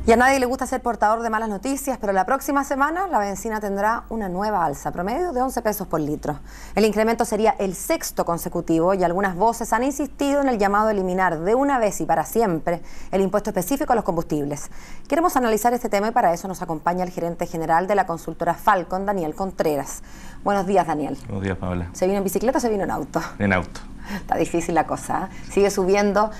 Y a nadie le gusta ser portador de malas noticias, pero la próxima semana la bencina tendrá una nueva alza, promedio de 11 pesos por litro. El incremento sería el sexto consecutivo y algunas voces han insistido en el llamado a eliminar de una vez y para siempre el impuesto específico a los combustibles. Queremos analizar este tema y para eso nos acompaña el gerente general de la consultora Falcon, Daniel Contreras. Buenos días, Daniel. Buenos días, Paola. ¿Se vino en bicicleta o se vino en auto? En auto. Está difícil la cosa, ¿eh? Sigue subiendo.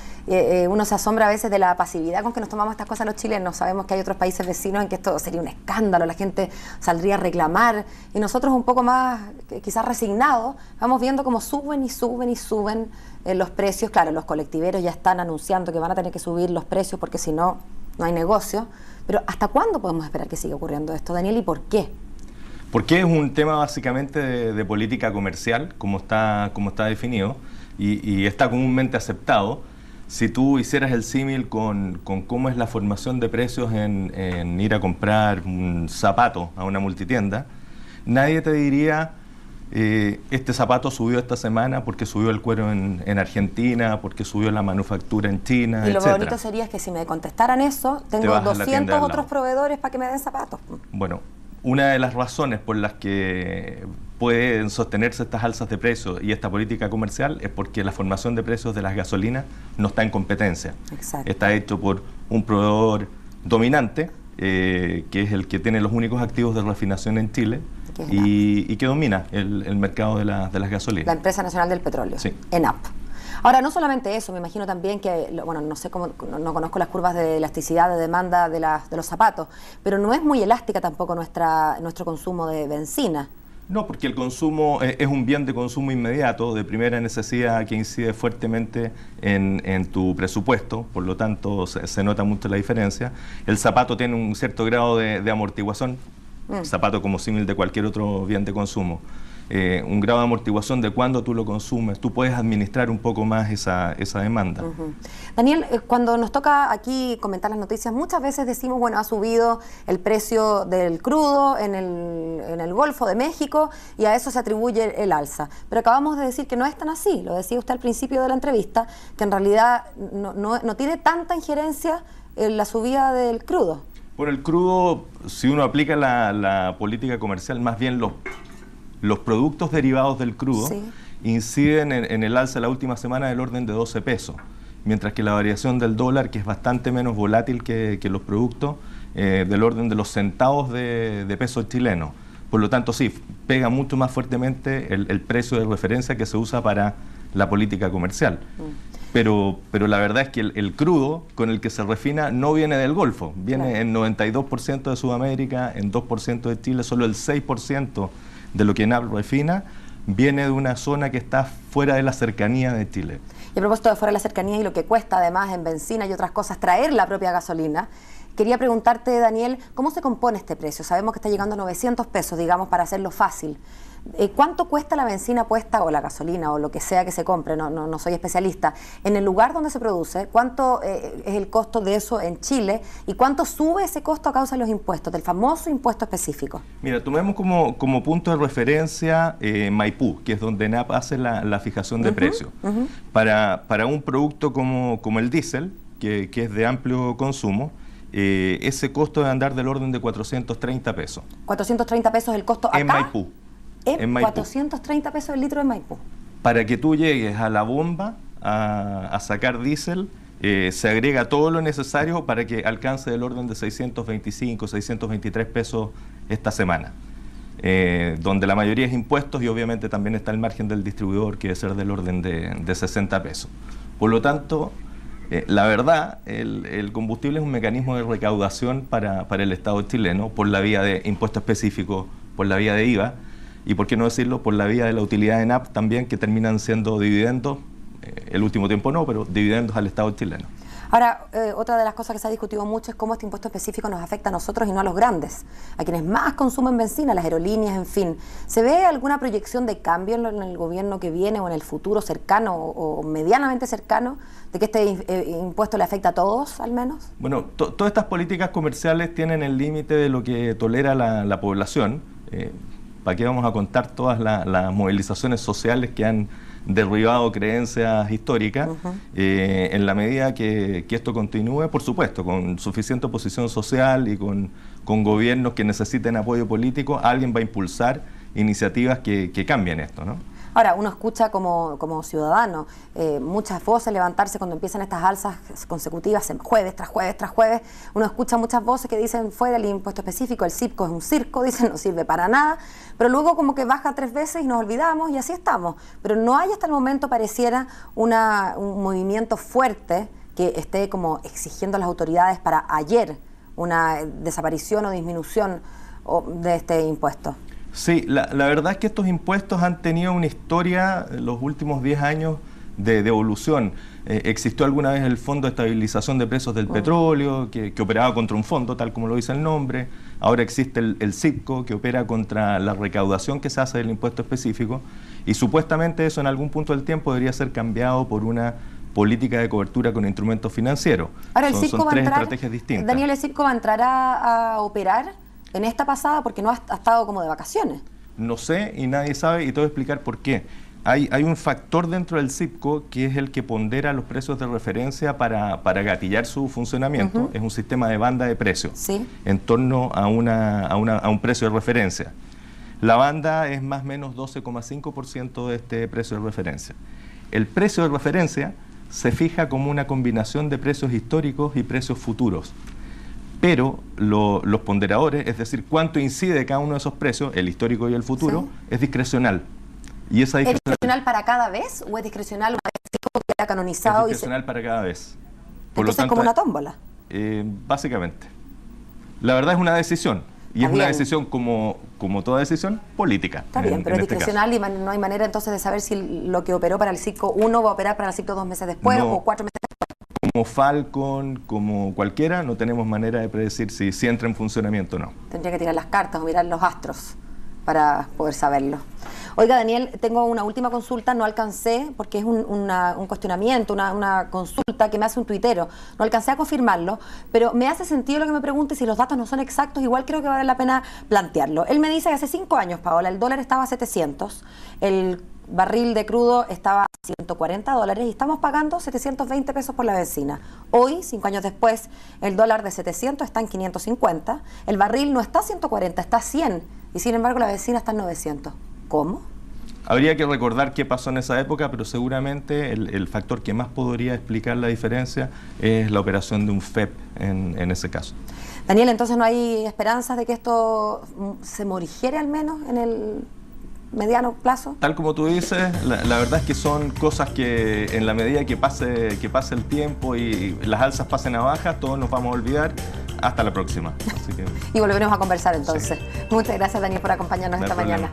Uno se asombra a veces de la pasividad con que nos tomamos estas cosas los chilenos. Sabemos que hay otros países vecinos en que esto sería un escándalo, la gente saldría a reclamar y nosotros un poco más quizás resignados vamos viendo cómo suben y suben y suben los precios. Claro, los colectiveros ya están anunciando que van a tener que subir los precios porque si no, no hay negocio. Pero ¿hasta cuándo podemos esperar que siga ocurriendo esto, Daniel, y por qué? Porque es un tema básicamente de política comercial, como está definido, y está comúnmente aceptado. Si tú hicieras el símil con cómo es la formación de precios en ir a comprar un zapato a una multitienda, nadie te diría, este zapato subió esta semana porque subió el cuero en Argentina, porque subió la manufactura en China, y lo etcétera. bonito sería que si me contestaran eso, tengo 200 otros proveedores para que me den zapatos. Bueno, una de las razones por las que pueden sostenerse estas alzas de precios y esta política comercial es porque la formación de precios de las gasolinas no está en competencia. Exacto. Está hecho por un proveedor dominante, que es el que tiene los únicos activos de refinación en Chile y que domina el mercado de las gasolinas. La Empresa Nacional del Petróleo, sí. ENAP. Ahora, no solamente eso, me imagino también que, bueno, no sé cómo, no conozco las curvas de elasticidad de demanda de los zapatos, pero no es muy elástica tampoco nuestro consumo de benzina. No, porque el consumo es un bien de consumo inmediato, de primera necesidad, que incide fuertemente en tu presupuesto, por lo tanto se nota mucho la diferencia. El zapato tiene un cierto grado de amortiguación, el zapato como símil de cualquier otro bien de consumo. Un grado de amortiguación de cuando tú lo consumes, tú puedes administrar un poco más esa demanda. Daniel, cuando nos toca aquí comentar las noticias, muchas veces decimos, bueno, ha subido el precio del crudo en el Golfo de México y a eso se atribuye el alza. Pero acabamos de decir que no es tan así, lo decía usted al principio de la entrevista, que en realidad no tiene tanta injerencia en la subida del crudo. Bueno, el crudo, si uno aplica la política comercial, más bien los productos derivados del crudo inciden en el alza de la última semana del orden de 12 pesos, mientras que la variación del dólar, que es bastante menos volátil que los productos, del orden de los centavos de pesos chilenos. Por lo tanto, sí, pega mucho más fuertemente el precio de referencia que se usa para la política comercial. Pero la verdad es que el crudo con el que se refina no viene del Golfo, viene en 92% de Sudamérica, en 2% de Chile, solo el 6% de lo que ENAP refina viene de una zona que está fuera de la cercanía de Chile. Y a propósito de fuera de la cercanía y lo que cuesta además en benzina y otras cosas traer la propia gasolina, quería preguntarte, Daniel, ¿cómo se compone este precio? Sabemos que está llegando a 900 pesos, digamos, para hacerlo fácil. ¿Cuánto cuesta la benzina puesta o la gasolina o lo que sea que se compre? No soy especialista. En el lugar donde se produce, ¿cuánto es el costo de eso en Chile? ¿Y cuánto sube ese costo a causa de los impuestos, del famoso impuesto específico? Mira, tomemos como punto de referencia Maipú, que es donde ENAP hace la fijación de precios. Para un producto como el diésel, que es de amplio consumo, ese costo debe andar del orden de 430 pesos. 430 pesos el costo acá. En Maipú. En Maipú. 430 pesos el litro en Maipú. Para que tú llegues a la bomba a sacar diésel, se agrega todo lo necesario para que alcance del orden de 625, 623 pesos esta semana. Donde la mayoría es impuestos y obviamente también está el margen del distribuidor, que debe ser del orden de 60 pesos. Por lo tanto, la verdad, el combustible es un mecanismo de recaudación para el Estado chileno por la vía de impuesto específico, por la vía de IVA, y por qué no decirlo, por la vía de la utilidad de ENAP también, que terminan siendo dividendos, el último tiempo no, pero dividendos al Estado chileno. Ahora, otra de las cosas que se ha discutido mucho es cómo este impuesto específico nos afecta a nosotros y no a los grandes, a quienes más consumen benzina, las aerolíneas, en fin. ¿Se ve alguna proyección de cambio en el gobierno que viene o en el futuro cercano o medianamente cercano de que este impuesto le afecta a todos, al menos? Bueno, todas estas políticas comerciales tienen el límite de lo que tolera la población. ¿Para qué vamos a contar todas las movilizaciones sociales que han derribado creencias históricas. En la medida que esto continúe, por supuesto, con suficiente oposición social y con gobiernos que necesiten apoyo político, alguien va a impulsar iniciativas que cambien esto, ¿no? Ahora, uno escucha como ciudadano muchas voces levantarse cuando empiezan estas alzas consecutivas, jueves tras jueves tras jueves. Uno escucha muchas voces que dicen fuera el impuesto específico, el CIPCO es un circo, dicen no sirve para nada, pero luego como que baja 3 veces y nos olvidamos y así estamos. Pero no hay hasta el momento, pareciera, un movimiento fuerte que esté como exigiendo a las autoridades para ayer una desaparición o disminución de este impuesto. Sí, la verdad es que estos impuestos han tenido una historia en los últimos 10 años de evolución. Existió alguna vez el Fondo de Estabilización de Precios del Petróleo, que operaba contra un fondo, tal como lo dice el nombre. Ahora existe el CIPCO, que opera contra la recaudación que se hace del impuesto específico. Y supuestamente eso en algún punto del tiempo debería ser cambiado por una política de cobertura con instrumentos financieros. Ahora, el CIPCO son va a tres entrar, estrategias distintas. Daniel, ¿el CIPCO va a entrar a operar en esta pasada porque no ha estado como de vacaciones? No sé y nadie sabe, y te voy a explicar por qué. Hay un factor dentro del CIPCO que es el que pondera los precios de referencia para gatillar su funcionamiento. Es un sistema de banda de precios en torno a un precio de referencia. La banda es más o menos 12,5% de este precio de referencia. El precio de referencia se fija como una combinación de precios históricos y precios futuros. Pero los ponderadores, es decir, cuánto incide cada uno de esos precios, el histórico y el futuro, es discrecional. Y esa ¿Es discrecional para cada vez o es discrecional una vez que era canonizado? Es discrecional para cada vez. Por entonces lo tanto, es como una tómbola. Básicamente. La verdad es una decisión. Y es una decisión, como toda decisión, política. Está bien, pero es discrecional y no hay manera entonces de saber si lo que operó para el CIPCO 1 va a operar para el CIPCO 2 meses después o 4 meses después. Como Falcon, como cualquiera, no tenemos manera de predecir si entra en funcionamiento o no. Tendría que tirar las cartas o mirar los astros para poder saberlo. Oiga, Daniel, tengo una última consulta, no alcancé, porque es un cuestionamiento, una consulta que me hace un tuitero, no alcancé a confirmarlo, pero me hace sentido lo que me pregunte, si los datos no son exactos, igual creo que vale la pena plantearlo. Él me dice que hace 5 años, Paola, el dólar estaba a 700, el barril de crudo estaba a $140 y estamos pagando 720 pesos por la benzina. Hoy, 5 años después, el dólar de 700 está en 550, el barril no está a 140, está a 100 y sin embargo la benzina está en 900. ¿Cómo? Habría que recordar qué pasó en esa época, pero seguramente el factor que más podría explicar la diferencia es la operación de un FEP en ese caso. Daniel, entonces no hay esperanzas de que esto se morigere al menos en el mediano plazo. Tal como tú dices, la verdad es que son cosas que en la medida que pase el tiempo y las alzas pasen a bajas, todos nos vamos a olvidar. Hasta la próxima. Así que... Y volveremos a conversar entonces. Sí. Muchas gracias, Daniel, por acompañarnos esta mañana.